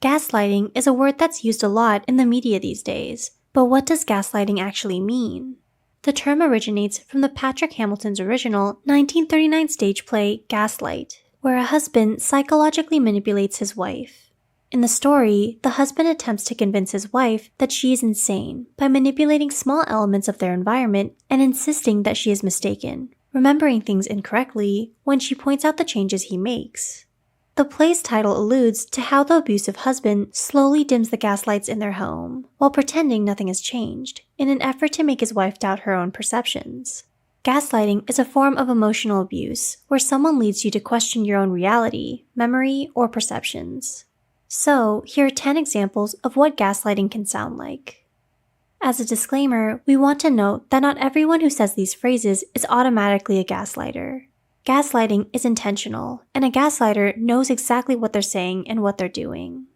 Gaslighting is a word that's used a lot in the media these days, but what does gaslighting actually mean? The term originates from the Patrick Hamilton's original 1939 stage play Gaslight, where a husband psychologically manipulates his wife. In the story, the husband attempts to convince his wife that she is insane by manipulating small elements of their environment and insisting that she is mistaken, remembering things incorrectly when she points out the changes he makes. The play's title alludes to how the abusive husband slowly dims the gaslights in their home, while pretending nothing has changed, in an effort to make his wife doubt her own perceptions. Gaslighting is a form of emotional abuse, where someone leads you to question your own reality, memory, or perceptions. So, here are 10 examples of what gaslighting can sound like. As a disclaimer, we want to note that not everyone who says these phrases is automatically a gaslighter. Gaslighting is intentional, and a gaslighter knows exactly what they're saying and what they're doing.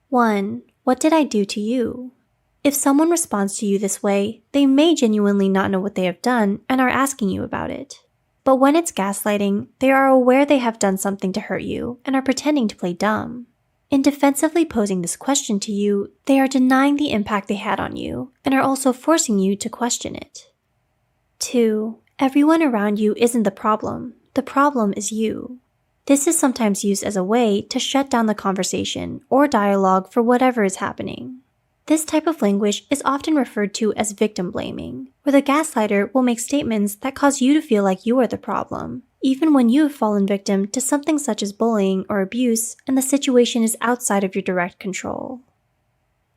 1. What did I do to you? If someone responds to you this way, they may genuinely not know what they have done and are asking you about it. But when it's gaslighting, they are aware they have done something to hurt you and are pretending to play dumb. In defensively posing this question to you, they are denying the impact they had on you and are also forcing you to question it. 2. Everyone around you isn't the problem is you. This is sometimes used as a way to shut down the conversation or dialogue for whatever is happening. This type of language is often referred to as victim blaming, where the gaslighter will make statements that cause you to feel like you are the problem, even when you have fallen victim to something such as bullying or abuse and the situation is outside of your direct control.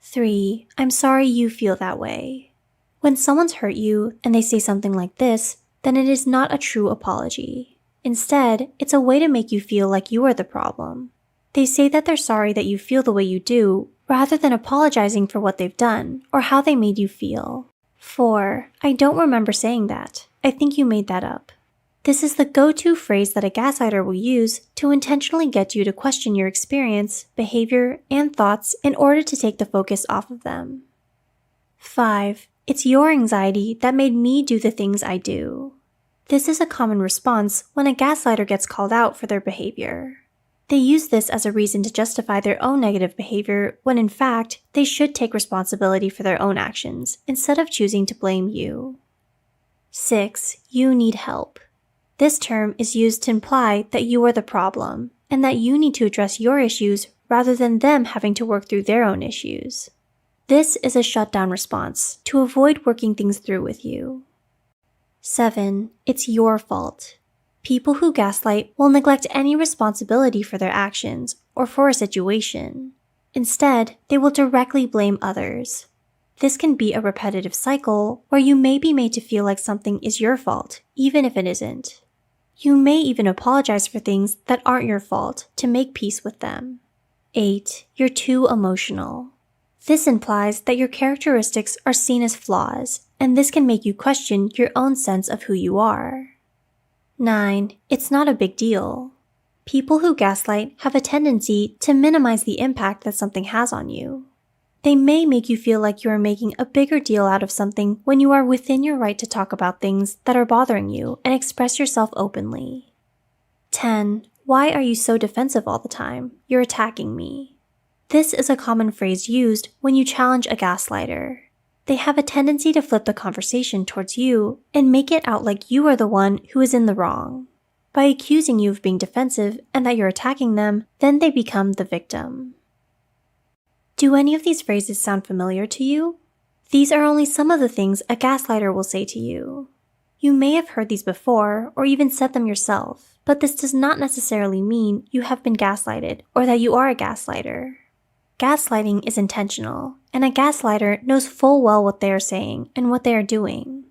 3. I'm sorry you feel that way. When someone's hurt you and they say something like this, then it is not a true apology. Instead, it's a way to make you feel like you are the problem. They say that they're sorry that you feel the way you do, rather than apologizing for what they've done or how they made you feel. 4. I don't remember saying that. I think you made that up. This is the go-to phrase that a gaslighter will use to intentionally get you to question your experience, behavior, and thoughts in order to take the focus off of them. 5. It's your anxiety that made me do the things I do. This is a common response when a gaslighter gets called out for their behavior. They use this as a reason to justify their own negative behavior when in fact, they should take responsibility for their own actions instead of choosing to blame you. 6. You need help. This term is used to imply that you are the problem and that you need to address your issues rather than them having to work through their own issues. This is a shutdown response to avoid working things through with you. 7. It's your fault. People who gaslight will neglect any responsibility for their actions or for a situation. Instead, they will directly blame others. This can be a repetitive cycle where you may be made to feel like something is your fault, even if it isn't. You may even apologize for things that aren't your fault to make peace with them. 8. You're too emotional. This implies that your characteristics are seen as flaws, and this can make you question your own sense of who you are. 9. It's not a big deal. People who gaslight have a tendency to minimize the impact that something has on you. They may make you feel like you are making a bigger deal out of something when you are within your right to talk about things that are bothering you and express yourself openly. 10. Why are you so defensive all the time? You're attacking me. This is a common phrase used when you challenge a gaslighter. They have a tendency to flip the conversation towards you and make it out like you are the one who is in the wrong. By accusing you of being defensive and that you're attacking them, then they become the victim. Do any of these phrases sound familiar to you? These are only some of the things a gaslighter will say to you. You may have heard these before or even said them yourself, but this does not necessarily mean you have been gaslighted or that you are a gaslighter. Gaslighting is intentional, and a gaslighter knows full well what they are saying and what they are doing.